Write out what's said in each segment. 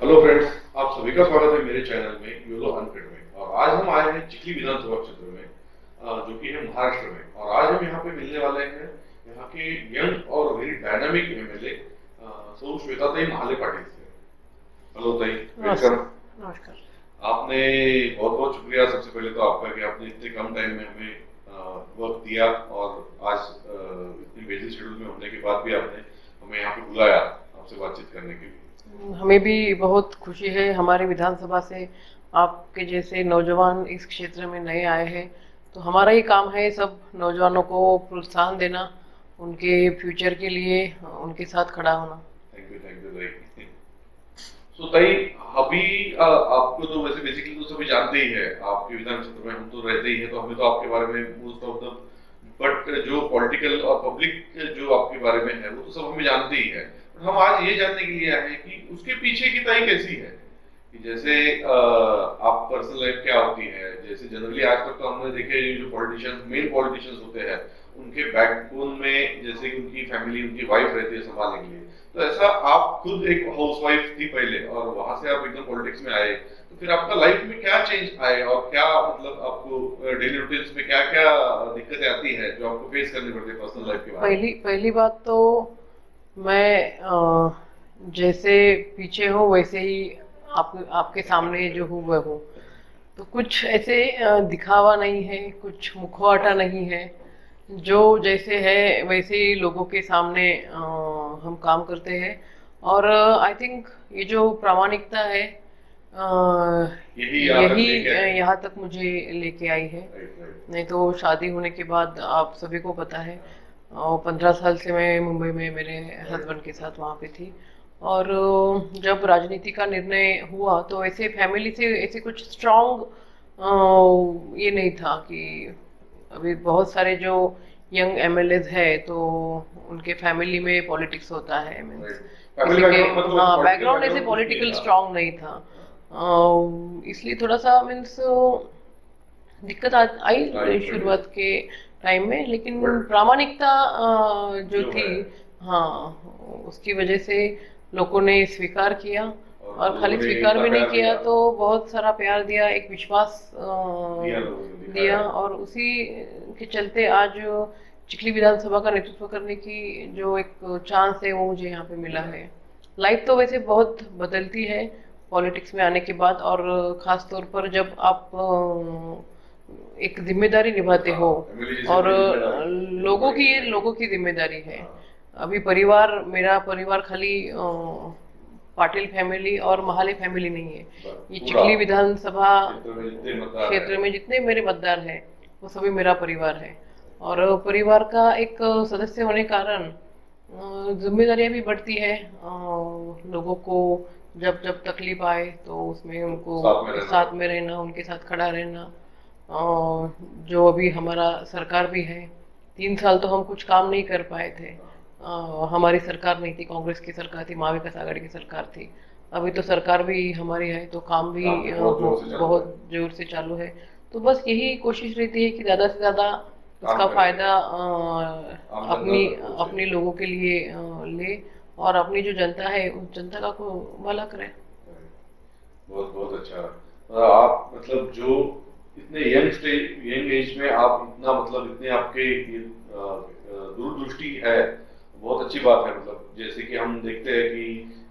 Hello friends, आप सभी का स्वागत है मेरे चैनल में योलो अनफिट में। और आज हम आए हैं चिखली विधानसभा क्षेत्र में, जो कि है महाराष्ट्र में। और आज हम यहाँ पे मिलने वाले हैं यहाँ के यंग और वेरी डायनामिक एमएलए सौ श्वेताताई महाले पाटिल से। हेलो ताई, वेलकम। नमस्कार। नमस्कार। आपने बहुत बहुत शुक्रिया सबसे पहले तो आपका कि आपने इतने कम टाइम में हमें वक्त दिया। और आज इतनी बिजी शेड्यूल में होने के बाद भी आपने हमें यहाँ पे बुलाया आपसे बातचीत करने के लिए। हमें भी बहुत खुशी है हमारी विधानसभा से आपके जैसे नौजवान इस क्षेत्र में नए आए हैं। तो हमारा ही काम है सब नौजवानों को प्रोत्साहन देना, उनके फ्यूचर के लिए उनके साथ खड़ा होना। थैंक यू ताई। सो ताई, अभी आपको तो वैसे बेसिकली तो सभी जानते ही है, आपके विधान क्षेत्र में हम तो रहते ही हैं, तो हमें तो आपके बारे में मोस्ट ऑफ द बट जो पॉलिटिकल और पब्लिक जो आपके बारे में है वो तो सब हमें जानते ही है। हम आज ये जानने के लिए आए हैं कि उसके पीछे की ताई कैसी है, कि जैसे आप पर्सनल लाइफ क्या होती है। जैसे जनरली आज तक तो हमने देखे ये जो पॉलिटिशियंस मेन पॉलिटिशियंस होते हैं उनके बैकबोन में जैसे कि उनकी फैमिली उनकी वाइफ रहती है संभालने के लिए। तो ऐसा आप खुद एक हाउसवाइफ थी पहले और वहां से आप एकदम पॉलिटिक्स में आए, तो फिर आपका लाइफ में क्या चेंज आए और क्या मतलब आपको डेली रूटीन्स में क्या क्या दिक्कतें आती है जो आपको फेस करनी पड़ती है पर्सनल लाइफ के बारे में। पहली पहली बात तो मैं जैसे पीछे हो वैसे ही आपके सामने जो हूँ वह हूँ। तो कुछ ऐसे दिखावा नहीं है, कुछ मुखौटा नहीं है। जो जैसे है वैसे ही लोगों के सामने हम काम करते हैं। और आई थिंक ये जो प्रामाणिकता है यही यहाँ तक यही लेके आए। यहाँ तक मुझे लेके आई है। Right right. नहीं तो शादी होने के बाद आप सभी को पता है, और 15 साल से मैं मुंबई में मेरे हस्बैंड के साथ वहाँ पे थी। और जब राजनीति का निर्णय हुआ तो ऐसे फैमिली से ऐसे कुछ स्ट्रांग ये नहीं था कि अभी बहुत सारे जो यंग एमएलएज है तो उनके फैमिली में पॉलिटिक्स होता है, मीन्स राइट। किसी फैमिली के, बैकग्राउंड मतलब हाँ, पॉलिटिकल बैकग्राउंड ऐसे बैकग्राउंड कुछ नहीं पॉलिटिकल था। स्ट्रांग नहीं था। इसलिए थोड़ा सा मीन्स दिक्कत आई राइट राइट। शुरुआत के टाइम में, लेकिन बट प्रामाणिकता जो जो थी, है हाँ, उसकी वजह से लोगों ने स्वीकार किया। और और लोगों खाली ने स्वीकार इतना भी नहीं प्यार किया दिया, तो बहुत सारा प्यार दिया, एक विश्वास दिया लोगों ने दिया। दिखाया। और उसी के चलते आज चिखली विधानसभा का नेतृत्व करने की जो एक चांस है वो मुझे यहाँ पे मिला मिला। है। लाइफ तो वैसे बहुत बदलती है पॉलिटिक्स में आने के बाद, और खास तौर पर जब आप एक जिम्मेदारी निभाते हाँ, हो। एमएलए जैसे और बड़ी जिम्मेदारी, ये तो लोगों बड़ी की ये जिम्मेदारी। लोगों की जिम्मेदारी है। हाँ। अभी परिवार, मेरा परिवार खाली पाटिल फैमिली और महाले फैमिली नहीं है। ये पूरा चिखली विधानसभा क्षेत्र में जितने मतदार हैं। क्षेत्र में जितने मेरे मतदार हैं वो सभी मेरा परिवार है। और परिवार का एक सदस्य होने के कारण जिम्मेदारियां भी बढ़ती है। लोगों को जब जब तकलीफ आए तो उसमें उनको साथ में रहना साथ पड़ता में रहना, उनके साथ खड़ा रहना। जो अभी हमारा सरकार भी है, 3 साल तो हम कुछ काम नहीं कर पाए थे। हमारी सरकार नहीं थी, कांग्रेस की सरकार थी, महाविकास आघाड़ी की सरकार थी। अभी तो सरकार भी हमारी है तो काम भी काम भी बहुत जोर से चालू है। बहुत जोर से चालू है। तो बस यही कोशिश रहती है कि ज़्यादा से ज़्यादा काम इसका करें, फायदा आम जनता अपनी तक पहुंचे। अपने लोगों के लिए ले, और अपनी जो जनता है उस जनता का को भला करे। बहुत बहुत अच्छा। आप मतलब जो इतने यंग एज में आप इतना मतलब इतने आपके ये, दूरदृष्टि है, बहुत अच्छी बात है। मतलब जैसे कि हम देखते हैं कि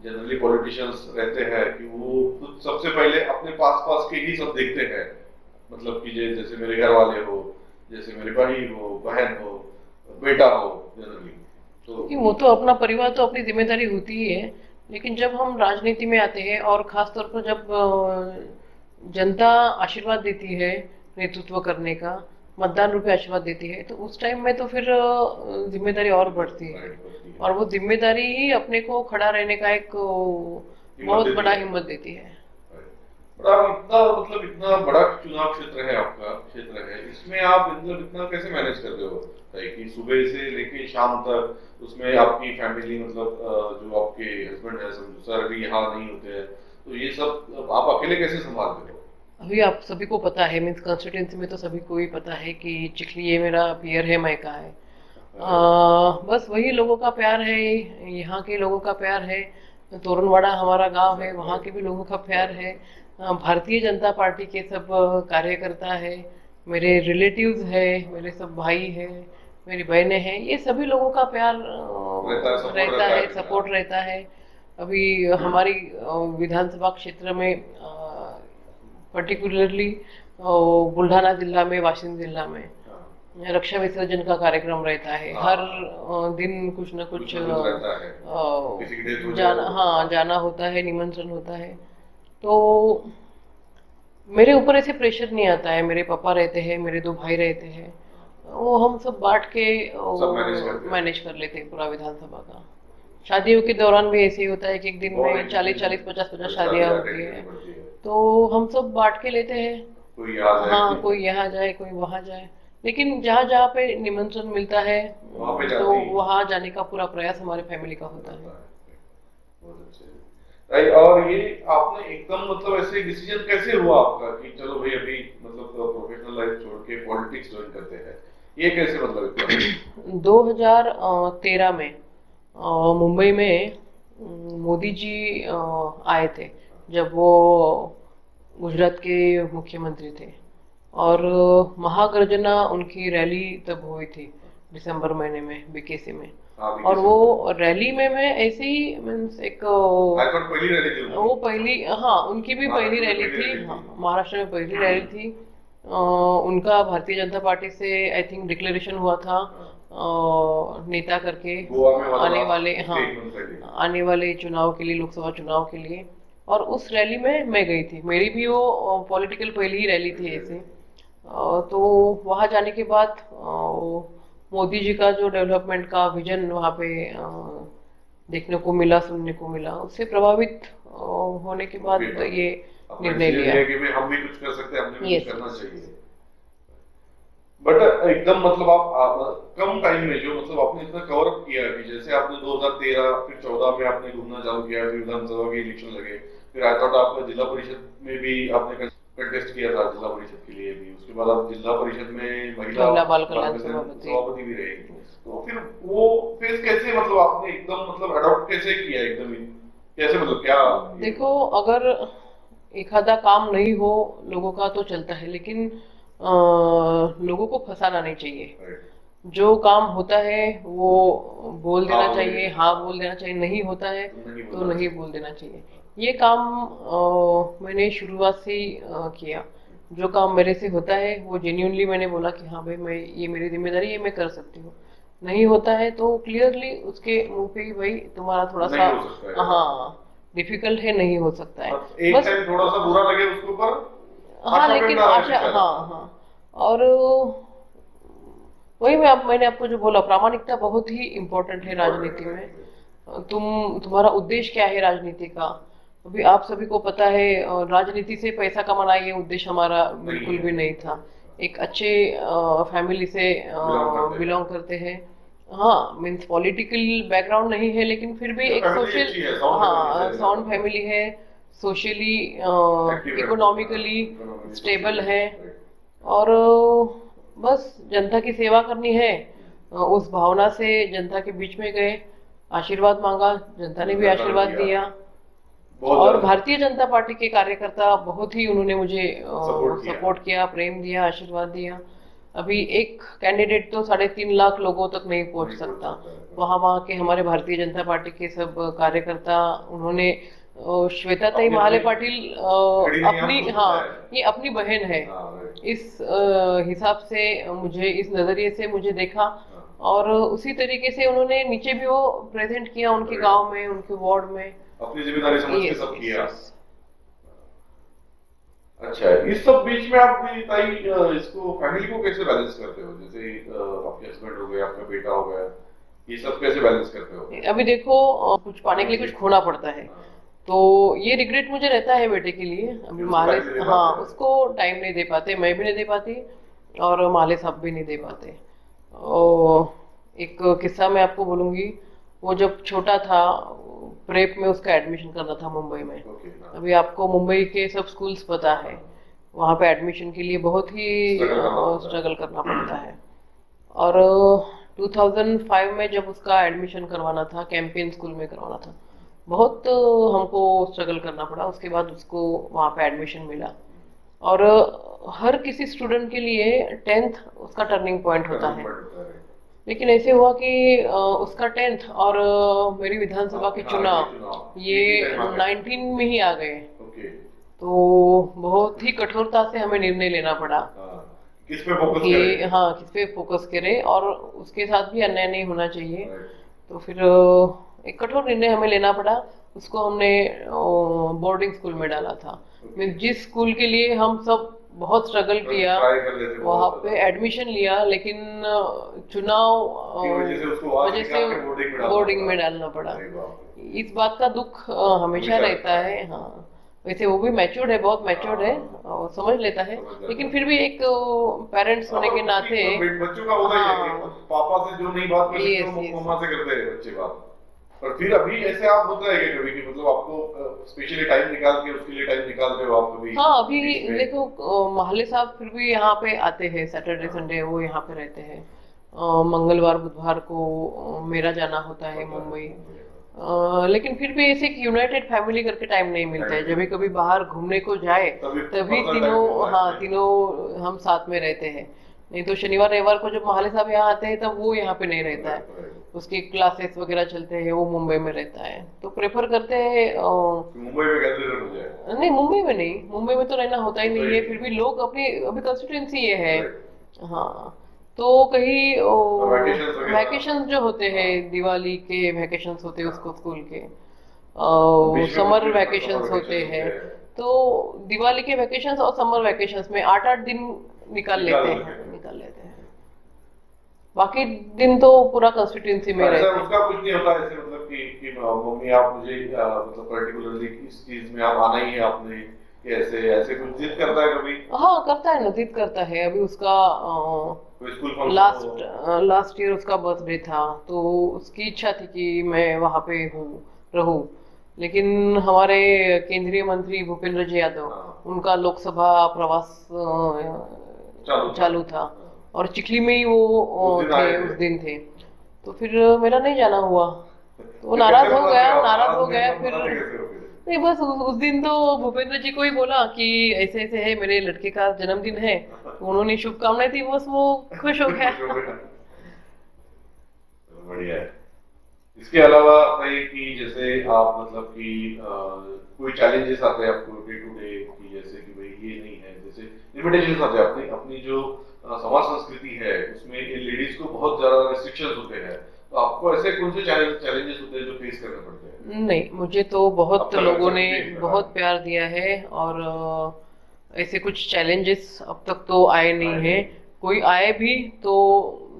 जनरली पॉलिटिशियंस रहते हैं कि वो खुद सबसे पहले अपने पास पास के ही सब देखते हैं। मतलब कि जैसे मेरे घर वाले हो, जैसे मेरे भाई हो, बहन हो, बेटा हो, जनरली तो कि वो तो अपना परिवार तो अपनी जिम्मेदारी होती ही है। लेकिन जब हम राजनीति में आते हैं और खास तौर पर जब जनता आशीर्वाद देती है नेतृत्व करने का, मतदान रूपी आशीर्वाद देती है, तो उस टाइम में तो फिर जिम्मेदारी और बढ़ती है। राइट होती है, और वो जिम्मेदारी ही अपने को खड़ा रहने का एक हिम्मत बहुत देती बड़ा है। हिम्मत देती है। पर आप इतना मतलब इतना बड़ा चुनाव क्षेत्र है, आपका क्षेत्र है, इसमें आप मतलब इतना कैसे मैनेज करते हो कि सुबह से लेके शाम तक उसमें आपकी फैमिली मतलब जो आपके हस्बैंड है समझो सर भी यहाँ नहीं होते हैं, तो ये सब आप अकेले कैसे संभालते हो। अभी आप सभी को पता है, मीन्स कॉन्स्टिट्यूंसी में तो सभी को ही पता है कि चिखली ये मेरा पियर है, मायका है। बस वही लोगों का प्यार है, यहाँ के लोगों का प्यार है। तोरणवाड़ा हमारा गांव है, वहाँ के भी लोगों का प्यार है। भारतीय जनता पार्टी के सब कार्यकर्ता है, मेरे रिलेटिव्स है, मेरे सब भाई है, मेरी बहनें हैं, ये सभी लोगों का प्यार रहता है, सपोर्ट रहता है। अभी हमारी विधानसभा क्षेत्र में पर्टिकुलरली बुल्ढाना जिला में, वाशिम जिला में रक्षा विसर्जन का कार्यक्रम रहता है। हर दिन कुछ न कुछ रहता है, किसी की डेथ हो जाए जाना, हाँ जाना होता है, निमंत्रण होता है। तो मेरे ऊपर ऐसे प्रेशर नहीं आता है, मेरे पापा रहते हैं, मेरे दो भाई रहते हैं, वो हम सब बांट के सब मैनेज कर लेते हैं पूरा विधानसभा का। शादियों के दौरान भी ऐसे ही होता है कि एक दिन में 40-40, 50-50 शादियां होती है, तो हम सब बांट के लेते हैं। कोई आ जाए, हाँ, कोई यहाँ जाए, कोई वहाँ जाए, लेकिन जहाँ जहाँ पे निमंत्रण मिलता है वहाँ पे तो जाती हैं। वहाँ जाने का पूरा प्रयास हमारे फैमिली का होता है। बहुत अच्छे। राइट, और ये आपने एकदम मतलब ऐसे डिसीजन कैसे हुआ आपका कि चलो भाई अभी मतलब प्रोफेशनल लाइफ छोड़ के पॉलिटिक्स ज्वाइन करते हैं, ये कैसे मतलब एकदम? 2013 में मुंबई में मोदी जी आए थे, जब वो गुजरात के मुख्यमंत्री थे, और महागर्जना उनकी रैली तब हुई थी दिसंबर महीने में बीकेसी में। और वो रैली में मैं ऐसे ही मीन्स एक पहली रैली थी वो पहली, हाँ उनकी भी पहली रैली थी, हाँ महाराष्ट्र में पहली रैली थी। उनका भारतीय जनता पार्टी से आई थिंक डिक्लेरेशन हुआ था नेता करके आने वाले चुनाव के लिए, लोकसभा चुनाव के लिए। और उस रैली में मैं गई थी, मेरी भी वो पॉलिटिकल पहली ही रैली थी ऐसे। तो वहाँ जाने के बाद मोदी जी का जो डेवलपमेंट का विजन वहाँ पे देखने को मिला, सुनने को मिला, उससे प्रभावित होने के बाद ये निर्णय लिया कि हम भी कुछ कर सकते हैं, हमें भी कुछ करना चाहिए। बट एकदम मतलब आप कम टाइम में जो मतलब आपने इतना कवर अप किया कि जैसे आपने 2013 फिर 14 में आपने घूमना चालू किया, फिर विधानसभा के इलेक्शन लगे, फिर आई थॉट आपका जिला परिषद में भी आपने कंटेस्ट किया था जिला परिषद के लिए भी, उसके बाद आप जिला परिषद में महिला बाल कल्याण सभापति भी रहे। तो फिर वो फेस कैसे मतलब आपने एकदम मतलब अडॉप्ट कैसे किया, एकदम कैसे मतलब क्या? देखो, अगर एक आधा काम नहीं हो लोगों का तो चलता है, लेकिन लोगों को फंसाना नहीं चाहिए। जो काम होता है वो बोल देना चाहिए, हाँ बोल देना चाहिए, नहीं होता है तो नहीं बोल देना चाहिए। ये काम मैंने शुरुआत से ही किया। जो काम मेरे से होता है वो जेन्युइनली मैंने बोला कि हाँ भाई मैं, ये मेरी जिम्मेदारी है, मैं कर सकती हूँ। नहीं होता है तो क्लियरली उसके मुंह पे ही, भाई तुम्हारा थोड़ा सा हाँ डिफिकल्ट है, नहीं हो सकता है, एक बस थोड़ा सा बुरा लगे उसके ऊपर, हाँ लेकिन आशा, हाँ हाँ। और वही मैंने आपको जो बोला, प्रामाणिकता बहुत ही इम्पोर्टेंट है राजनीति में। तुम्हारा उद्देश्य क्या है राजनीति का? अभी आप सभी को पता है राजनीति से पैसा कमाना ये उद्देश्य हमारा बिल्कुल भी नहीं था। एक अच्छे फैमिली से बिलोंग करते हैं, हाँ मीन्स पॉलिटिकल बैकग्राउंड नहीं है, लेकिन फिर भी एक सोशल, हाँ साउंड फैमिली है, सोशली इकोनॉमिकली स्टेबल है, और बस जनता की सेवा करनी है। उस भावना से जनता के बीच में गए, आशीर्वाद मांगा, जनता ने भी आशीर्वाद दिया। और भारतीय जनता पार्टी के कार्यकर्ता बहुत ही उन्होंने मुझे सपोर्ट किया, प्रेम दिया, आशीर्वाद दिया। अभी एक कैंडिडेट तो 3.5 लाख लोगों तक नहीं पहुंच सकता। वहाँ के हमारे भारतीय जनता पार्टी के सब कार्यकर्ता, उन्होंने श्वेताताई महाले पाटिल अपनी, हाँ ये अपनी बहन है, इस हिसाब से मुझे, इस नजरिए से मुझे देखा, और उसी तरीके से उन्होंने नीचे भी वो प्रेजेंट किया, उनके गांव में, उनके वार्ड में, अपनी जिम्मेदारी समझ के सब किया। अच्छा, इस सब बीच में आप भी ताई इसको फैमिली को कैसे बैलेंस करते हो? जैसे आपके हस्बैंड हो गए, आपका बेटा हो गया, ये सब कैसे बैलेंस करते हो? अभी देखो, कुछ पाने के लिए कुछ खोना पड़ता है, तो ये रिग्रेट मुझे रहता है बेटे के लिए। अभी माले, हाँ उसको टाइम नहीं दे पाते, मैं भी नहीं दे पाती, और माले साहब भी नहीं दे पाते। एक किस्सा मैं आपको बोलूंगी, वो जब छोटा था, प्रेप में उसका एडमिशन करना था मुंबई में। अभी आपको मुंबई के सब स्कूल्स पता है, वहाँ पे एडमिशन के लिए बहुत ही स्ट्रगल करना पड़ता है। और 2005 में जब उसका एडमिशन करवाना था, कैंपेन स्कूल में करवाना था, बहुत हमको स्ट्रगल करना पड़ा। उसके बाद उसको वहाँ पे एडमिशन मिला। और हर किसी स्टूडेंट के लिए 10th उसका टर्निंग पॉइंट होता है। लेकिन ऐसे हुआ कि उसका 10th और मेरी विधानसभा के चुनाव ये 19 में ही आ गए। ओके। तो बहुत ही कठोरता से हमें निर्णय लेना पड़ा किस पे फोकस कि करें? हाँ किस पे फोकस करें और उसके साथ भी अन्याय नहीं होना चाहिए। तो फिर एक कठोर निर्णय हमें लेना पड़ा। उसको हमने बोर्डिंग स्कूल में डाला था। मीन्स जिस स्कूल के लिए हम सब बहुत स्ट्रगल किया ट्राई कर लेते वहाँ बहुत पे एडमिशन लिया, लेकिन चुनाव की वजह से उसको वहां से वजह से निकाल के बोर्डिंग में डालना पड़ा। अरे बाप रे। इस बात का दुख हमेशा हमेशा रहता है। हाँ, वैसे वो भी मैच्योर्ड है, बहुत मैच्योर्ड है और समझ लेता है। समझ जाता लेकिन है। फिर भी एक पेरेंट्स होने के नाते बच्चों का होता ही है कि हाँ पापा से जो नहीं बात कर सकते यस वो यस मम्मा से करते हैं बच्चे बात। पर फिर अभी ऐसे आप होता है कि कभी कि मतलब आपको स्पेशली टाइम निकाल के उसके लिए टाइम निकालते हो आप कभी हाँ। अभी बीच में? देखो माहले साहब फिर भी यहाँ पे आते हैं, सैटरडे संडे वो यहाँ पे रहते हैं। मंगलवार बुधवार को मेरा जाना होता है मुंबई। लेकिन फिर भी ऐसे एक यूनाइटेड फैमिली करके टाइम नहीं मिलता है। जब भी कभी बाहर घूमने को जाए तभी तभी पर्सनल टाइम तीनों, मिलता हाँ है। तीनों हम साथ में रहते हैं। नहीं तो शनिवार रविवार को जब माहले साहब यहाँ आते हैं तब वो यहाँ पे नहीं रहता है। उसकी क्लासेस वगैरह चलते हैं, वो मुंबई में रहता है। तो प्रेफर करते हैं मुंबई में कैसे हो जाए? नहीं मुंबई में नहीं, मुंबई में तो रहना होता ही नहीं है। होता फिर भी लोग अपनी अभी कंस्टिट्यूंसी ये है। ही हाँ, तो कहीं वैकेशंस वगैरह वैकेशन जो होते हैं, हाँ दिवाली के वैकेशंस होते हैं उसको स्कूल के, बीच में समर कुछ वैकेशंस होते हैं। तो दिवाली के वैकेशंस और समर वैकेशंस में 8-8 दिन निकाल लेते हैं, निकाल लेते हैं। बाकी दिन तो पूरा कंस्टिट्यूंसी में ऐसा रहते हैं। उसका कुछ नहीं होता ऐसे मतलब कि मम्मी आप मुझे मतलब पर्टिकुलरली इस चीज में आप आना ही है आपने कि ऐसे ऐसे कुछ जिद करता है कभी? हाँ करता है ना, जिद करता है। अभी उसका कोई स्कूल फंक्शन लास्ट हो? लास्ट ईयर उसका बर्थडे था, तो उसकी इच्छा थी कि मैं वहाँ पे हूँ, रहूँ। लेकिन हमारे केंद्रीय मंत्री भूपेंद्र जी यादव, हाँ उनका लोकसभा प्रवास चालू था हाँ। और चिखली में ही वो उस दिन आए उस थे? दिन थे। तो फिर मेरा नहीं जाना हुआ। तो वो फिर नाराज कैसे हो मनाते गया, हो आप? नाराज हो में गया। फिर मनाते कैसे हो फिर? नहीं, बस उस दिन तो भूपेंद्र जी को ही बोला कि ऐसे ऐसे है, मेरे लड़के का जन्मदिन है। तो उन्होंने शुभकामनाएं दी, बस वो खुश हो गया। खुश हो गए। बढ़िया है। इसके अलावा भाई कि जैसे आप मतलब कि कोई चैलेंजेस आते हैं आपको डे टू डे कि जैसे कि भाई ये नहीं है, जैसे लिमिटेशंस आते हैं अपनी अपनी जो समाज संस्कृति है उसमें लेडीज को बहुत ज्यादा रेस्ट्रिक्शंस होते हैं। तो आपको ऐसे कौन से चैलेंजेस होते हैं जो फेस करने पड़ते हैं? नहीं, मुझे तो बहुत अब तक लोगों ऐसा ने कुछ नहीं बहुत प्यार दिया है और ऐसे कुछ चैलेंजेस अब तक तो आए नहीं है। कोई आए भी तो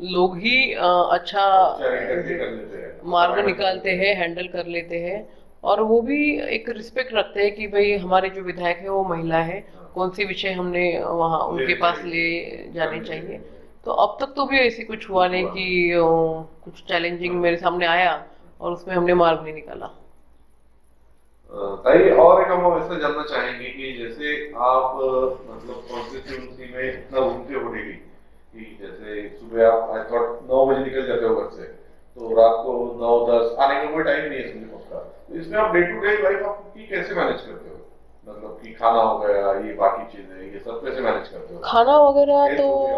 लोग ही अच्छा कर लेते हैं मार्ग समाधान कर निकालते लेते हैं, हैंडल कर लेते हैं। और वो भी एक रिस्पेक्ट रखते हैं कि भाई हमारे जो विधायक है वो महिला है, हाँ। कौन सी विषय हमने वहाँ उनके लेनी पास चाहिए, ले जाने करनी चाहिए। चाहिए। तो अब तक तो भी ऐसी कुछ हुआ कुछ नहीं हुआ कि कुछ चैलेंजिंग मेरे सामने आया और उसमें हमने मार्ग नहीं निकाला। ताई और एक हम ऐसा जानना चाहेंगे कि जैसे आप मतलब कॉन्स्टिट्यूंसी में इतना घूमते हो डेली कि जैसे सुबह आप आई थॉट 9 बजे निकल जाते हो घर से, तो रात को 9-10 आने का कोई टाइम नहीं है समझे पक्का। तो इसमें आप डे टू डे लाइफ आपकी कैसे मैनेज करते हो? मतलब कि खाना हो गया, ये बाकी चीजें, ये सब कैसे मैनेज करते हो? खाना वगैरह हेल्थ तो हो गया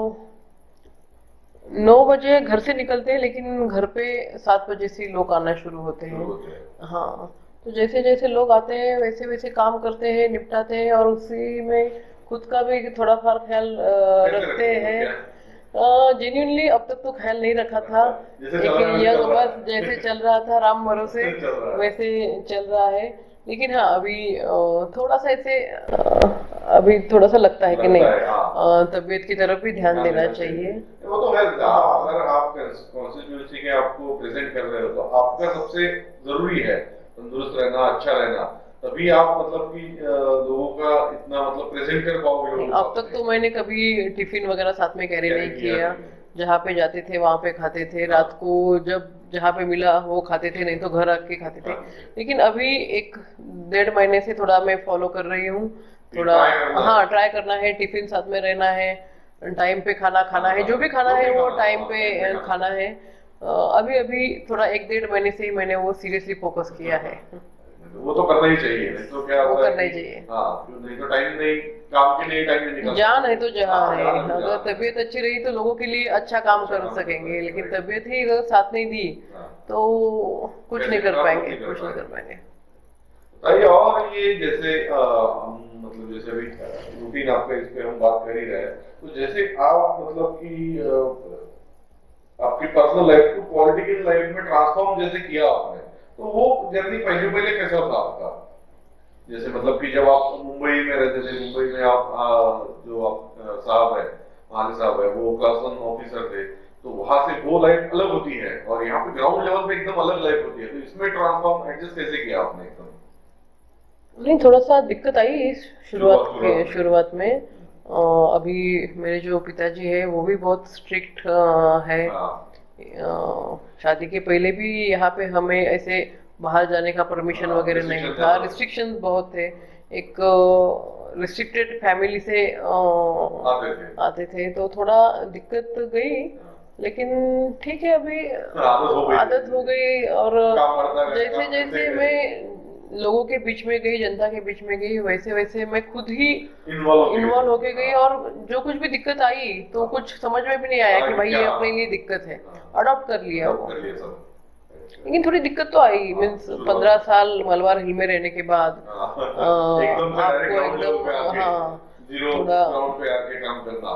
आपकी? 9 बजे घर से निकलते हैं, लेकिन घर पे 7 बजे से ही लोग आना शुरू होते शुरू हैं। होते हैं। हाँ, तो जैसे जैसे लोग आते हैं वैसे वैसे काम करते हैं, निपटाते हैं और उसी में खुद का भी थोड़ा फार ख्याल कैसे रखते रखते हो हैं। क्या? जेन्युइनली अब तक तो ख्याल नहीं रखा था। जैसे एक चल रहा है वैसे यंग चल रहा बस जैसे है। चल रहा था राम भरोसे चल रहा है। वैसे चल रहा है। लेकिन हाँ अभी थोड़ा सा ऐसे अभी थोड़ा सा लगता है कि नहीं, लगता है हाँ। तबीयत की तरफ भी ध्यान देना चाहिए। वो तो है। अगर आप कॉन्स्टिट्यूंसी के आपको प्रेजेंट कर रहे हो तो आपका सबसे जरूरी है तंदुरुस्त रहना, अच्छा रहना। तभी आप मतलब कि लोगों का इतना मतलब प्रेजेंट कर पाओगे लोगों अब तक तो मैंने कभी टिफिन वगैरह साथ में कैरी नहीं किया। नहीं। जहाँ पे जाते थे वहां पे खाते थे, रात को जब जहाँ पे मिला वो खाते थे, नहीं तो घर आके खाते थे। लेकिन अभी 1-1.5 महीने से थोड़ा मैं फॉलो कर रही हूँ। थोड़ा ट्राई करना है। हाँ ट्राई करना है, टिफिन साथ में रहना है, टाइम पे खाना खाना है, जो भी खाना है वो टाइम पे खाना है। अभी अभी थोड़ा 1 डेढ़ महीने से ही मैंने वो सीरियसली फोकस किया है। वो तो करना ही चाहिए, नहीं तो क्या वो होता है करना ही कि चाहिए। हाँ, नहीं तो टाइम नहीं, काम के लिए टाइम नहीं निकल जान है तो सकता। जहाँ हाँ, है। जान है तो अगर जहाँ है। तबीयत अच्छी रही तो लोगों के लिए अच्छा काम अच्छा कर काम कर सकेंगे, सकते लेकिन हैं, राइट। तबीयत ही अगर साथ नहीं दी हाँ, तो कुछ नहीं कैसे कर काम पाएंगे, नहीं कर कुछ नहीं कर पाएंगे। पाएंगे। बताइए, और ये जैसे मतलब जैसे अभी रूटीन आपका, इस पे हम बात कर ही रहे हैं, तो जैसे आप मतलब कि आपकी पर्सनल लाइफ को पॉलिटिकल लाइफ में ट्रांसफॉर्म जैसे किया आपने, तो वो जर्नी पहले पहले कैसा था आपका? जैसे मतलब कि जब आप मुंबई में रहते थे, मुंबई में आप जो आप साहब है, माली साहब है, वो क्लास वन ऑफिसर थे, तो वहां से वो लाइफ अलग होती है और यहाँ पे ग्राउंड लेवल पे एकदम अलग लाइफ होती है, तो इसमें ट्रांसफॉर्म एडजस्ट कैसे किया आपने एकदम नहीं, थोड़ा सा दिक्कत आई इस शुरुआत शुरुआत में? शुरुआत में। अभी मेरे जो पिताजी है वो भी बहुत स्ट्रिक्ट है। हाँ, शादी के पहले भी यहाँ पे हमें ऐसे बाहर जाने का परमिशन हाँ, वगैरह नहीं रिस्ट्रिक्शन था, ज्यादा था। रिस्ट्रिक्शंस बहुत थे। एक रिस्ट्रिक्टेड फैमिली से आते थे। आते थे तो थोड़ा दिक्कत गई, लेकिन ठीक है अभी आदत हो गई आदत हो गई। और काम बढ़ता गया, जैसे काम करते जैसे गए, मैं लोगों के बीच में गई, जनता के बीच में गई, वैसे वैसे मैं खुद ही इन्वॉल्व इन्वॉल्व होके होते गई। गए। और जो कुछ भी दिक्कत आई तो कुछ समझ में भी नहीं आया कि हाँ, भाई क्या, ये अपने लिए दिक्कत है, हाँ, अडॉप्ट कर लिया अडॉप्ट वो। कर लिया सब। लेकिन थोड़ी दिक्कत तो आई, हाँ, मीन्स शुरुआत 15 साल मलबार हिल में रहने के बाद हाँ, एकदम से डायरेक्ट आपको ग्राउंड लेवल एकदम पे आके, हाँ जीरो थोड़ा ग्राउंड पे आके काम करना।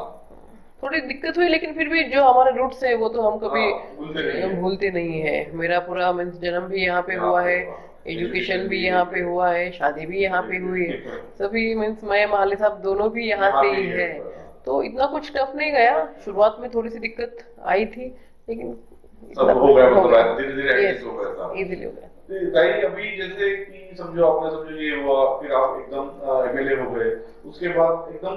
थोड़ी दिक्कत हुई, लेकिन फिर भी जो हमारे रूट्स है वो तो हम कभी हाँ, भूलते नहीं है। भूलते नहीं है। मेरा पूरा मीन्स जन्म भी यहाँ पे यहाँ हुआ पे है, हुआ, एजुकेशन एजुकेशन भी भी यहाँ यही पे है, हुआ है, शादी भी यहाँ पे हुई है, सभी मीन्स मैं माले साहब दोनों भी यहाँ यहाँ से भी ही है। है। तो इतना कुछ टफ नहीं गया। शुरुआत में थोड़ी सी दिक्कत आई थी, लेकिन इतना सब कुछ हो गया, हो मतलब गया। धीरे धीरे यस एडजस्ट हो गया था। इजीली हो गया। भाई अभी जैसे कि समझो आपने, समझो ये हुआ, फिर आप एकदम एमएलए हो गए, उसके बाद एकदम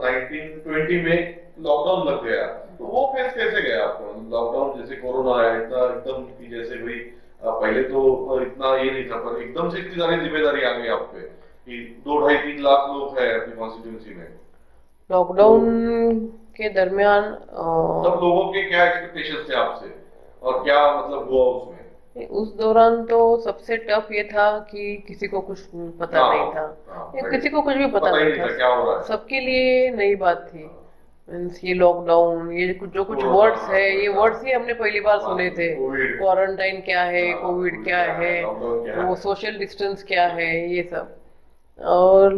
1920 में लॉकडाउन लग गया, तो वो फेस कैसे गया आपको? लॉकडाउन जैसे कोरोना आया, इतना एकदम कि जैसे भाई पहले तो इतना ये नहीं था, पर एकदम से इतनी सारी जिम्मेदारी आ गई आप पे कि 2 ढाई 3 लाख लोग हैं अपनी कॉन्स्टिट्यूंसी में, तो लॉकडाउन के दरमियान सब लोगों के क्या एक्सपेक्टेशंस थे आपसे और क्या मतलब हुआ उसमें? उस दौरान तो सबसे टफ ये था कि किसी को कुछ पता हाँ, नहीं था, हाँ, या राइट। किसी को कुछ भी पता पता ही नहीं नहीं था। था क्या हो रहा है। सबके लिए नई बात थी। मीन्स ये लॉकडाउन, ये जो कुछ कोरोना, वर्ड्स है, ये कोरोना, वर्ड्स ही हमने पहली बार सुने थे। कोविड, क्वारंटाइन क्या है, हाँ, कोविड क्या है, लॉकडाउन क्या वो है। सोशल डिस्टेंस क्या है, ये सब। और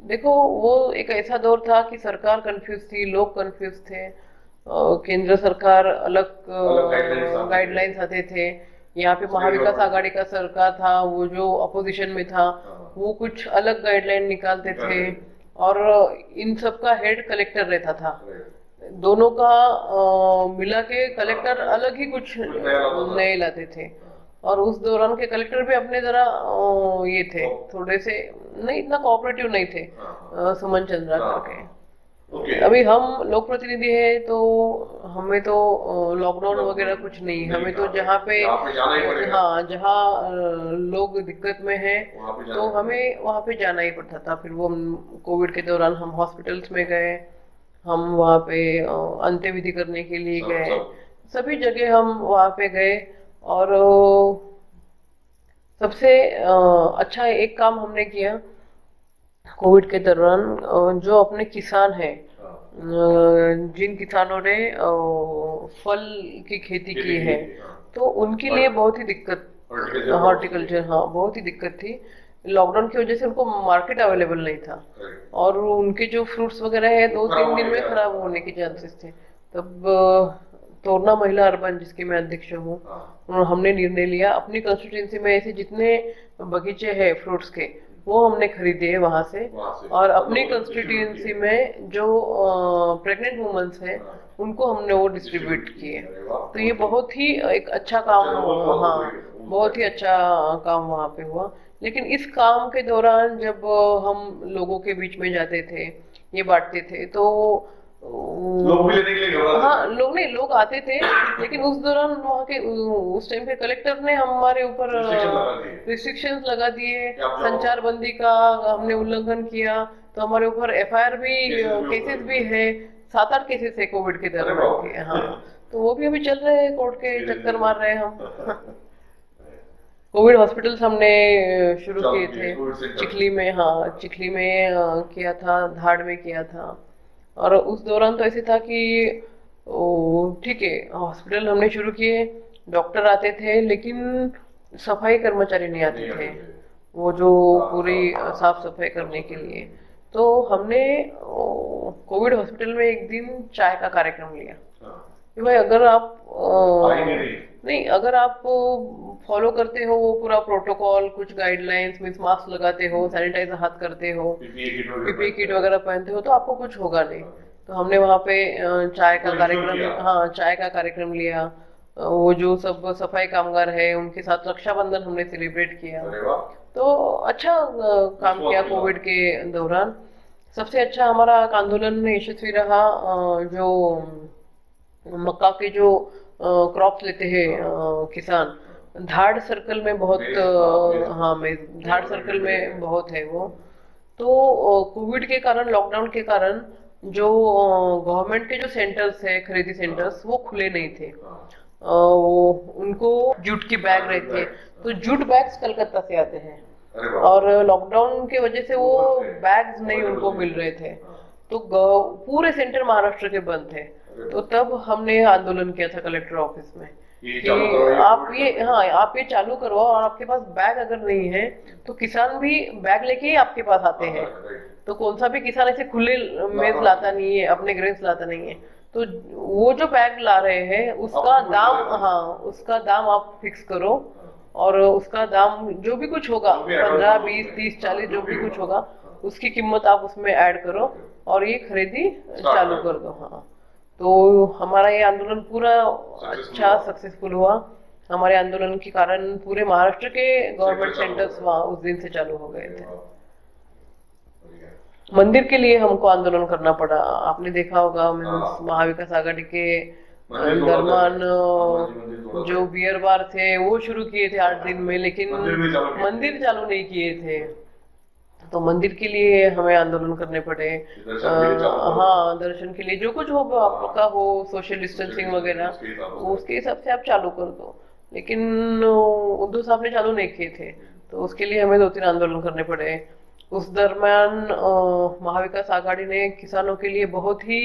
देखो, वो एक ऐसा दौर था कि सरकार कंफ्यूज थी, लोग कंफ्यूज थे। केंद्र सरकार अलग अलग गाइडलाइंस आते थे। गाइडलाइंस आते थे। यहाँ पे स्टेट महाविकास गवर्नमेंट, आघाड़ी का सरकार था, वो जो अपोजिशन में था हाँ, वो कुछ अलग गाइडलाइन निकालते थे। निकालते थे। और इन सब का हेड कलेक्टर रहता था। राइट। दोनों का मिला के कलेक्टर हाँ, अलग ही कुछ कुछ नया लाता था। नए लाते थे। हाँ, और उस दौरान के कलेक्टर भी अपने जरा ये थे, तो- थोड़े से नहीं इतना कोऑपरेटिव नहीं थे। हाँ, सुमन चंद्रा हाँ, करके। ओके। अभी हम लोक प्रतिनिधि है तो हमें तो लॉकडाउन वगैरह कुछ नहीं, हमें तो जहाँ पे यहाँ पे जाना ही पड़ेगा। हाँ जहाँ लोग दिक्कत में हैं वहाँ पे जाना तो ही पड़ेगा। हमें वहाँ पे जाना ही पड़ता था। फिर वो कोविड के दौरान हम हॉस्पिटल्स में गए, हम वहाँ पे अंत्यविधि करने के लिए सब गए, सब सभी जगह हम वहाँ पे गए। और सबसे अच्छा एक काम हमने किया कोविड के दौरान, जो अपने किसान हैं, हाँ, जिन किसानों ने फल की खेती की है, हाँ, तो उनके लिए बहुत ही दिक्कत, horticulture हॉर्टिकल्चर, हाँ बहुत ही दिक्कत थी। लॉकडाउन की वजह से उनको मार्केट अवेलेबल नहीं था, राइट। और उनके जो फ्रूट्स वगैरह है वो 2-3 दिन खराब में हो खराब गया। होने के चांसेस थे। तब तोरना महिला अर्बन, जिसकी मैं अध्यक्ष हूँ, हाँ, हमने निर्णय लिया अपनी कंस्टिट्यूंसी में ऐसे जितने बगीचे हैं फ्रूट्स के, वो हमने खरीदे वहां से। वहाँ से और सब अपनी लोगों को कंस्टिट्यूंसी distribute में जो प्रेग्नेंट वुमेन्स हैं हाँ, उनको हमने वो डिस्ट्रीब्यूट distribute किए। अरे वाह, तो ये बहुत ही एक अच्छा काम, अच्छा, वो बहुत हाँ हो गया, बहुत ही अच्छा काम वहाँ पे हुआ। लेकिन इस काम के दौरान जब हम लोगों के बीच में जाते थे, ये बांटते थे, तो लोग भी लेने के लिए घबरा हाँ लोग आते थे। लेकिन उस दौरान वहाँ के उस टाइम पे कलेक्टर ने हमारे ऊपर रिस्ट्रिक्शंस लगा दिए, संचार बंदी का हमने उल्लंघन किया, तो हमारे ऊपर एफआईआर भी, केसेस भी है, 7-8 केसेस है कोविड के दौरान के। हाँ तो वो भी अभी चल रहे हैं, कोर्ट के चक्कर मार रहे हैं हम। कोविड हॉस्पिटल्स हमने शुरू किए थे कोविड सेंटर। चिखली में, हाँ चिखली में किया था, धाड़ में किया था। और उस दौरान तो ऐसे था कि ठीक है, हॉस्पिटल हमने शुरू किए, डॉक्टर आते थे लेकिन सफाई कर्मचारी नहीं आते थे, वो जो पूरी साफ सफाई करने के लिए। तो हमने कोविड हॉस्पिटल में एक दिन चाय का कार्यक्रम लिया कि भाई अगर आप नहीं, अगर आप फॉलो करते हो वो पूरा प्रोटोकॉल, कुछ गाइडलाइंस, मीन्स मास्क लगाते हो, सैनिटाइजर हाथ करते हो, पीपीई किट वगैरह पहनते हो, तो आपको कुछ होगा नहीं। तो हमने वहाँ पे चाय का कार्यक्रम, हाँ चाय का कार्यक्रम लिया। वो जो सब सफाई कामगार है उनके साथ रक्षाबंधन हमने सेलिब्रेट किया। तो अच्छा काम किया कोविड के दौरान। सबसे अच्छा हमारा आंदोलन यशस्वी रहा। जो मक्का के जो क्रॉप्स लेते हैं किसान, धाड़ सर्कल में बहुत हाँ में धाड़ सर्कल में बहुत है वो। तो कोविड के कारण, लॉकडाउन के कारण जो गवर्नमेंट के जो सेंटर्स है, खरीदी सेंटर्स, वो खुले नहीं थे। वो उनको जूट की बैग रहते हैं, तो जूट बैग्स कलकत्ता से आते हैं और लॉकडाउन की वजह से वो बैग्स नहीं उनको मिल रहे थे। तो पूरे सेंटर महाराष्ट्र के बंद थे। तो तब हमने आंदोलन किया था कलेक्टर ऑफिस में कि आप ये चालू करवाओ, और आपके पास बैग अगर नहीं है तो किसान भी बैग लेके ही आपके पास आते हैं। तो कौन सा भी किसान ऐसे खुले मेज लाता नहीं है, अपने ग्रेन्स लाता नहीं है। तो वो जो बैग ला रहे हैं उसका दाम, हाँ उसका दाम आप फिक्स करो, और उसका दाम जो भी कुछ होगा, 15, 20, 30, 40 जो भी कुछ होगा, उसकी कीमत आप उसमें ऐड करो और ये खरीदी चालू कर दो। हाँ, तो हमारा ये आंदोलन पूरा अच्छा सक्सेसफुल हुआ। हमारे आंदोलन के कारण पूरे महाराष्ट्र के गवर्नमेंट सेंटर्स वहाँ उस दिन से चालू हो गए थे। मंदिर के लिए हमको आंदोलन करना पड़ा, आपने देखा होगा। महाविकास आघाड़ी के दरम्यान जो बियर बार थे वो शुरू किए थे 8 दिन में, लेकिन मंदिर चालू नहीं किए थे। तो मंदिर के लिए हमें आंदोलन करने पड़े। हाँ, दर्शन के लिए जो कुछ हो आपका हो, सोशल डिस्टेंसिंग वगैरह, उसके हिसाब से आप चालू कर दो। लेकिन उद्धव साहब ने चालू नहीं किए थे, तो उसके लिए हमें 2-3 आंदोलन करने पड़े। उस दरम्यान महाविकास आघाड़ी ने किसानों के लिए बहुत ही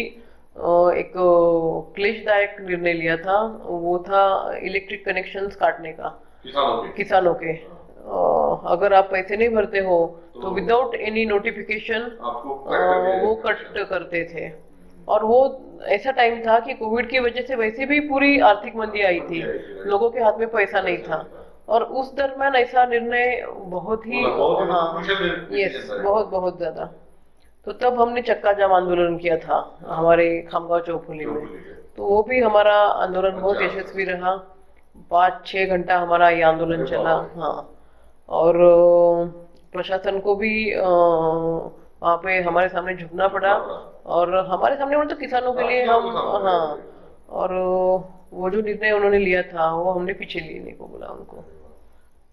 एक क्लेशदायक निर्णय लिया था। वो था इलेक्ट्रिक कनेक्शंस काटने का किसानों के। अगर आप पैसे नहीं भरते हो तो विदाउट एनी नोटिफिकेशन वो कट करते थे। और वो ऐसा टाइम था कि कोविड की वजह से वैसे भी पूरी आर्थिक मंदी आई थी, लोगों के हाथ में पैसा नहीं था, और उस दरम्यान ऐसा निर्णय बहुत ही हाँ यस बहुत ज्यादा। तो तब हमने चक्का जाम आंदोलन किया था हमारे खामगांव चौफुली में। तो वो भी हमारा आंदोलन बहुत यशस्वी रहा। 5-6 घंटा हमारा ये आंदोलन चला। हाँ, और प्रशासन को भी वहाँ पे हमारे सामने झुकना पड़ा, और हमारे सामने मतलब किसानों के लिए हम हाँ, और वो जो निर्णय उन्होंने लिया था वो हमने पीछे लेने को बोला उनको।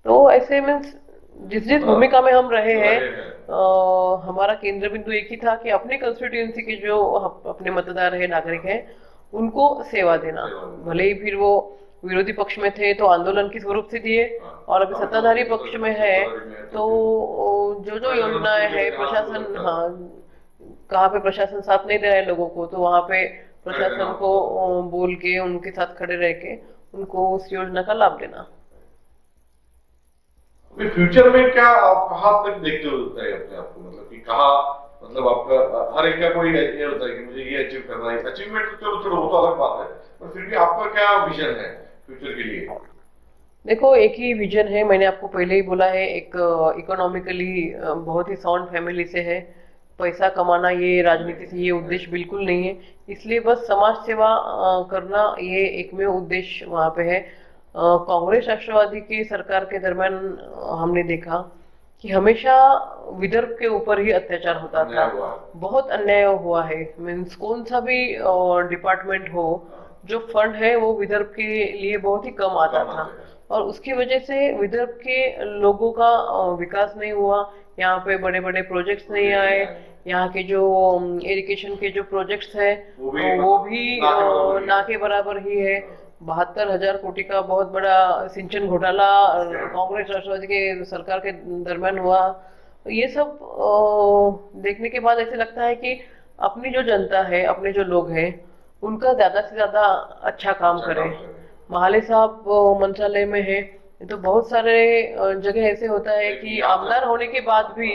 तो ऐसे मीन्स जिस भूमिका में हम रहे हैं, हमारा केंद्र बिंदु एक ही था कि अपने कंस्टिट्यूएंसी के जो अपने मतदार है, नागरिक हैं, उनको सेवा देना। भले ही फिर वो विरोधी पक्ष में थे तो आंदोलन किस स्वरूप से दिए, और अभी सत्ताधारी पक्ष में है तो जो योजनाएं है, प्रशासन हाँ कहाँ पे प्रशासन साथ नहीं दे रहा है लोगों को, तो वहाँ पे प्रशासन को बोल के उनके साथ खड़े रह के उनको उस योजना का लाभ देना। फ्यूचर में क्या आप कहाँ तक देखते होता है अपने आप को, मतलब कि कहाँ, मतलब आपका हर एक का कोई ये होता है कि मुझे ये अचीव करना है। अचीवमेंट तो चलो छोड़ो, वो तो अलग बात है, पर फिर भी आपका क्या विजन है फ्यूचर के लिए? देखो, एक ही विजन है, मैंने आपको पहले ही बोला है। एक इकोनॉमिकली बहुत ही साउंड फैमिली से है। पैसा कमाना ये राजनीति से ये उद्देश्य बिल्कुल नहीं है। इसलिए बस समाज सेवा करना ये एकमेव उद्देश्य वहाँ पे है। कांग्रेस राष्ट्रवादी की सरकार के दरम्यान हमने देखा कि हमेशा विदर्भ के ऊपर ही अत्याचार होता था, बहुत अन्याय हुआ है। मीन्स कौन सा भी डिपार्टमेंट हो, जो फंड है वो विदर्भ के लिए बहुत ही कम आता था। और उसकी वजह से विदर्भ के लोगों का विकास नहीं हुआ। यहाँ पे बड़े बड़े प्रोजेक्ट्स नहीं आए। यहाँ के जो इरिगेशन के जो प्रोजेक्ट्स है वो भी ना के बराबर ही है। 72,000 कोटी का बहुत बड़ा सिंचन घोटाला कांग्रेस राष्ट्रवादी के सरकार के दरमियान हुआ। ये सब देखने के बाद ऐसे लगता है कि अपनी जो जनता है, अपने जो लोग हैं, उनका ज्यादा से ज्यादा अच्छा काम करें। महाले साहब मंत्रालय में है, तो बहुत सारे जगह ऐसे होता है कि आमदार होने के बाद भी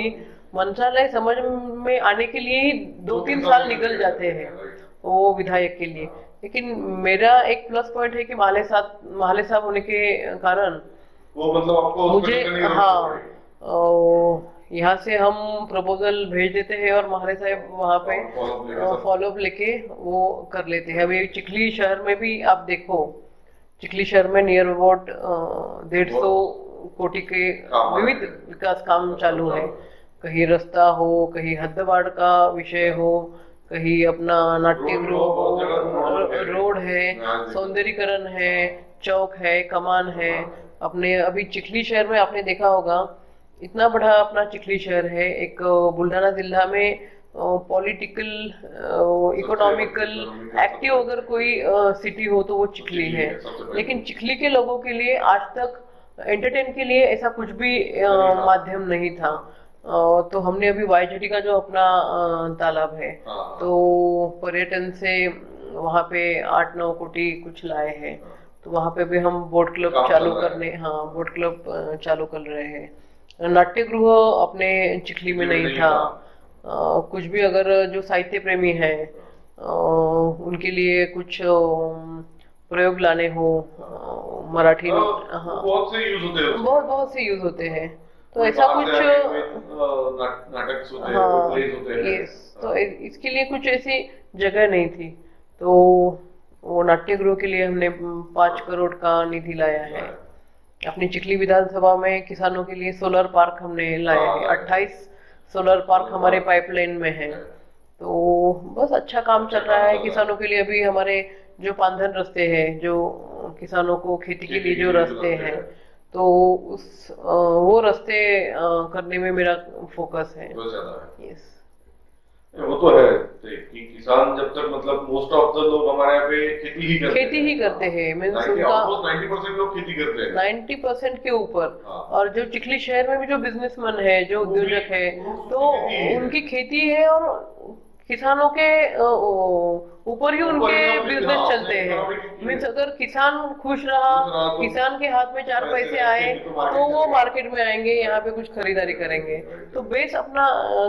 मंत्रालय समझ में आने के लिए ही 2-3 साल निकल जाते हैं वो विधायक के लिए। लेकिन मेरा एक प्लस पॉइंट है कि महाले साहब होने के कारण वो मतलब आपको मुझे, यहाँ से हम प्रपोजल भेज देते हैं और महाले साहब वहाँ पे फॉलो अप लेके वो कर लेते हैं। अभी चिखली शहर में भी आप देखो, चिखली शहर में नियर अबाउट 150 कोटी के विविध विकास काम चालू है। कहीं रास्ता हो, कहीं हद्दवाड़ का विषय हो, कहीं अपना नाट्यगृह हो, रोड है, सौंदर्यीकरण है, चौक है, कमान है। अपने अभी चिखली शहर में आपने देखा होगा, इतना बड़ा अपना चिखली शहर है, एक बुल्ढाना जिला में पॉलिटिकल, इकोनॉमिकल एक्टिव अगर कोई सिटी हो तो वो चिखली है। लेकिन चिखली के लोगों के लिए आज तक एंटरटेन के लिए ऐसा कुछ भी माध्यम नहीं था। तो हमने अभी वाईजेटी का जो अपना तालाब है, तो पर्यटन से वहाँ पे 8-9 कोटी कुछ लाए हैं। तो वहाँ पे भी हम बोट क्लब चालू करने, बोट क्लब चालू कर रहे हैं। नाट्यगृह अपने चिखली में नहीं था। कुछ भी अगर जो साहित्य प्रेमी है उनके लिए कुछ प्रयोग लाने हो, मराठी, बहुत से यूज होते हैं, बहुत से यूज होते हैं। तो ऐसा कुछ नाटक होते हैं, यस, तो इसके लिए कुछ ऐसी जगह नहीं थी। तो वो नाट्यगृह के लिए हमने 5 करोड़ का निधि लाया है। अपनी चिखली विधानसभा में किसानों के लिए सोलर पार्क हमने लाया है। 28 सोलर पार्क हमारे पाइपलाइन में है। तो बस अच्छा काम चल रहा है किसानों के लिए। अभी हमारे जो पांधन रास्ते हैं, जो किसानों को खेती के लिए जो रास्ते हैं, तो वो रास्ते करने में मेरा फोकस है। यस, वो तो है कि किसान जब तक मतलब मोस्ट ऑफ द लोग हमारे यहाँ पे खेती ही करते हैं। मीन्स 90% लोग खेती करते हैं, 90% के ऊपर। और जो चिखली शहर में भी जो बिजनेसमैन है, जो उद्योजक है, तो उनकी खेती है और किसानों के ऊपर ही उनके बिजनेस चलते हैं। मीन्स अगर किसान खुश रहा, किसान के हाथ में 4 पैसे आए, तो वो मार्केट में आएंगे, यहाँ पे कुछ खरीदारी करेंगे। तो बेस अपना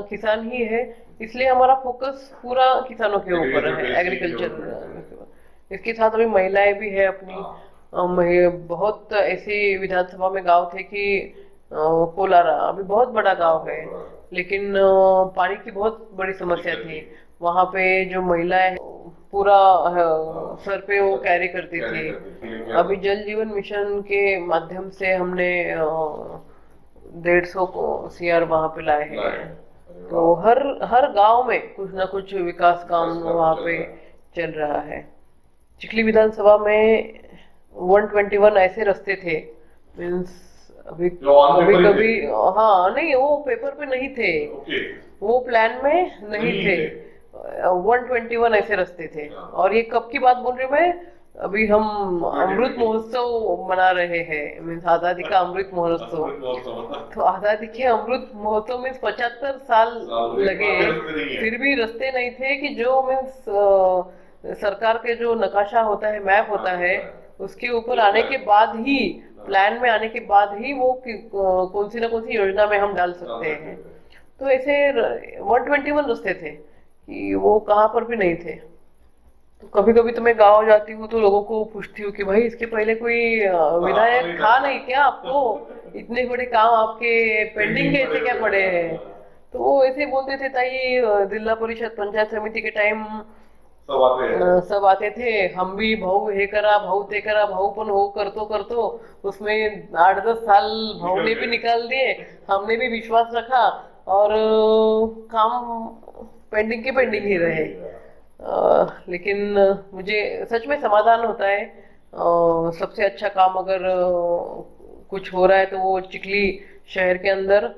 किसान ही है, इसलिए हमारा फोकस पूरा किसानों के ऊपर है, एग्रीकल्चर। इसके साथ अभी महिलाएं भी है अपनी। बहुत ऐसी विधानसभा में गांव थे कि कोलारा अभी बहुत बड़ा गांव है, लेकिन पानी की बहुत बड़ी समस्या थी। वहाँ पे जो महिलाएं पूरा सर पे वो कैरी करती थी। अभी जल जीवन मिशन के माध्यम से हमने 150 CR वहाँ पे लाए हैं। तो हर गांव में कुछ ना कुछ विकास काम वहाँ पे चल रहा है। चिखली विधानसभा में 121 ऐसे रास्ते थे, मीन्स अभी कभी नहीं, वो पेपर पे नहीं थे, वो प्लान में नहीं थे। 121 ऐसे रास्ते थे। और ये कब की बात बोल रही हूँ मैं, अभी हम अमृत महोत्सव मना रहे हैं, मीन्स आजादी का अमृत महोत्सव। तो आजादी के अमृत महोत्सव में 75 साल लगे, फिर भी रास्ते नहीं थे कि जो मीन्स सरकार के जो नकाशा होता है, मैप होता है, उसके ऊपर आने के बाद ही, प्लान में आने के बाद ही वो कौन सी योजना में हम डाल सकते हैं। तो ऐसे 121 रास्ते थे कि वो कहाँ पर भी नहीं थे। तो कभी कभी तो मैं गाँव जाती हूँ तो लोगों को पूछती हूँ कि भाई इसके पहले कोई विधायक था नहीं क्या आपको, इतने बड़े काम आपके पेंडिंग के ऐसे क्या पड़े हैं। तो वो ऐसे बोलते थे, ताई जिला परिषद पंचायत समिति के टाइम सब आते थे, हम भी भाऊ हे करा, भाऊ ते करा, भाऊ पण हो करतो उसमें 8-10 साल भाऊ ने भी निकाल दिए, हमने भी विश्वास रखा और काम पेंडिंग के पेंडिंग ही रहे। लेकिन मुझे सच में समाधान होता है सबसे अच्छा काम अगर कुछ हो रहा है तो वो चिखली शहर के अंदर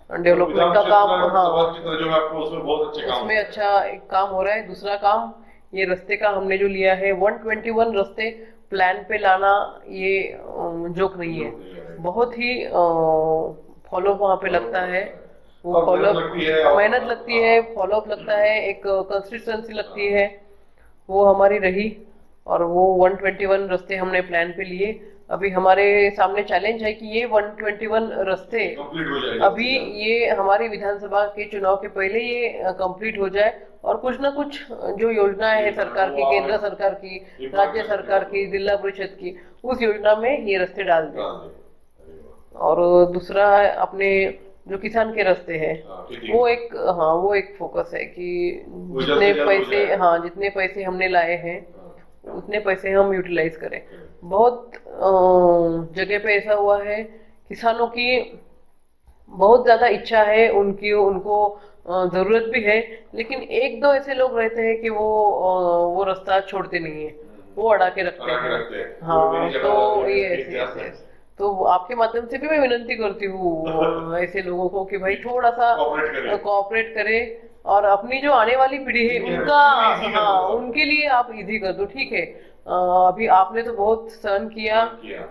डेवलपमेंट का काम, हाँ, सभा क्षेत्र जो है आपको उसमें बहुत अच्छे काम उसमें अच्छा एक काम हो रहा है। दूसरा काम ये रास्ते का हमने जो लिया है 121 रास्ते प्लान पे लाना, ये जोक नहीं है, बहुत ही फॉलो वहाँ पे लगता है, वो और फॉलो मेहनत लगती है, फॉलो अप लगता है, एक कंसिस्टेंसी लगती है, वो हमारी रही। और वो 121 रास्ते हमने प्लान पे लिए। अभी हमारे सामने चैलेंज है कि ये 121 रास्ते कंप्लीट हो जाएगा अभी ये हमारी विधानसभा के चुनाव के पहले ये कंप्लीट हो जाए, और कुछ ना कुछ जो योजनाएं है सरकार की, केंद्र सरकार की, राज्य सरकार की, जिला परिषद की, उस योजना में ये रास्ते डाल दें। और दूसरा अपने जो किसान के रास्ते हैं, वो एक, हाँ, वो एक फोकस है कि जितने पैसे, हाँ, जितने पैसे हमने लाए हैं उतने पैसे हम यूटिलाइज करें। बहुत जगह पे ऐसा हुआ है, किसानों की बहुत ज्यादा इच्छा है, उनकी उनको जरूरत भी है, लेकिन एक दो ऐसे लोग रहते हैं कि वो रास्ता छोड़ते नहीं है, वो अड़ा के रखते हैं। हाँ, तो ये ऐसे तो आपके माध्यम से भी मैं विनती करती हूँ ऐसे लोगों को कि भाई थोड़ा सा कोऑपरेट करे, और अपनी जो आने वाली पीढ़ी है उनका, हाँ, उनके लिए आप इजी कर दो। ठीक है, अभी आपने तो बहुत सहन किया,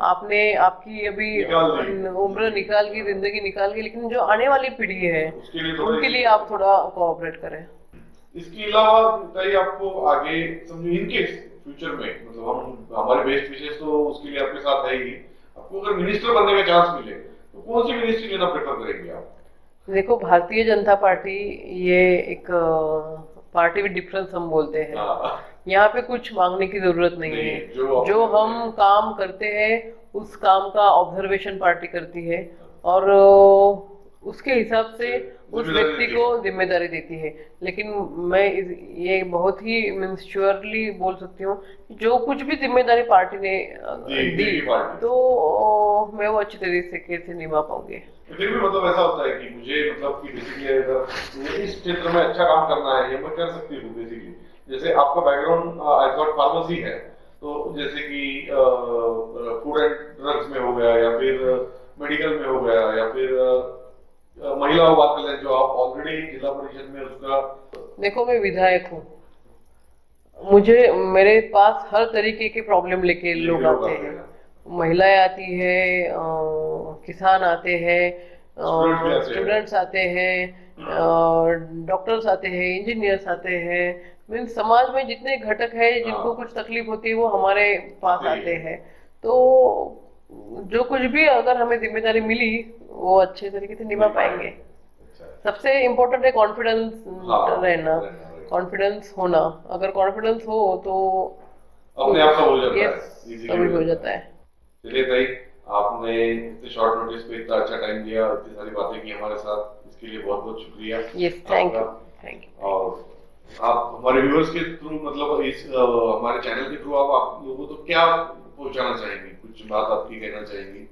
आपने आपकी अभी उम्र निकाल की, जिंदगी निकाल की, लेकिन जो आने वाली पीढ़ी है उनके लिए आप थोड़ा कोऑपरेट करें। इसके अलावा बताइए, आपको आगे समझो इनकेस फ्यूचर में, मतलब हम हमारे बेस्ट विशेष तो उसके लिए आपके साथ है ही, आपको अगर मिनिस्टर बनने का चांस मिले तो कौन सी मिनिस्ट्री लेना प्रेफर करेंगे आप? देखो, भारतीय जनता पार्टी ये एक पार्टी विद डिफरेंस हम बोलते हैं। यहाँ पे कुछ मांगने की जरूरत नहीं है, जो हम काम करते हैं उस काम का ऑब्जर्वेशन पार्टी करती है, और उसके हिसाब से उस व्यक्ति को जिम्मेदारी देती है। लेकिन मैं ये बहुत ही मीन्स श्योरली बोल सकती हूँ, जो कुछ भी जिम्मेदारी पार्टी ने दी तो मैं वो अच्छी तरीके से निभा पाऊंगी। फिर भी मतलब ऐसा होता है कि मुझे मतलब कि बेसिकली अगर इस क्षेत्र में अच्छा काम करना है, ये मैं कर सकती हूँ बेसिकली। जैसे आपका बैकग्राउंड आई थॉट फार्मेसी है, तो जैसे कि फूड एंड ड्रग्स में हो गया, या फिर मेडिकल में हो गया, या फिर महिला और बाल कल्याण जो आप ऑलरेडी जिला परिषद में उसका। देखो, मैं विधायक हूँ, मुझे मेरे पास हर तरीके के प्रॉब्लम लेके लोग आते हैं, महिलाएं आती है, किसान आते हैं, स्टूडेंट्स आते हैं, डॉक्टर्स आते हैं, इंजीनियर्स आते हैं, मीन समाज में जितने घटक है जिनको कुछ तकलीफ होती है वो हमारे पास आते हैं। तो जो कुछ भी अगर हमें जिम्मेदारी मिली वो अच्छे तरीके से निभा पाएंगे। सबसे इम्पोर्टेंट है कॉन्फिडेंस रहना, कॉन्फिडेंस होना। अगर कॉन्फिडेंस हो तो अपने आप सब हो जाता है, सभी हो जाता है। चलिए भाई, आपने इतने शॉर्ट नोटिस पे इतना अच्छा टाइम दिया, इतनी सारी बातें की हमारे साथ, इसके लिए बहुत बहुत शुक्रिया। Yes, thank you. और आप हमारे व्यूअर्स के थ्रू, मतलब इस हमारे चैनल के थ्रू आप लोगों को क्या पहुंचाना चाहेंगे, कुछ बात आपकी कहना चाहेंगी?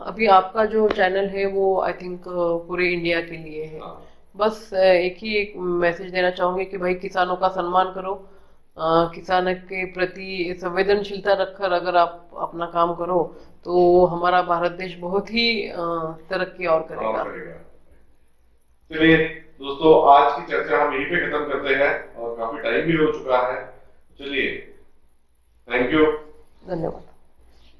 अभी आपका जो चैनल है वो आई थिंक पूरे इंडिया के लिए है। बस एक मैसेज देना चाहूंगी कि भाई किसानों का सम्मान करो, किसान के प्रति संवेदनशीलता रखकर अगर आप अपना काम करो तो हमारा भारत देश बहुत ही तरक्की और करेगा। चलिए दोस्तों, आज की चर्चा हम यहीं पे खत्म करते हैं, और काफी टाइम भी हो चुका है। चलिए, थैंक यू, धन्यवाद।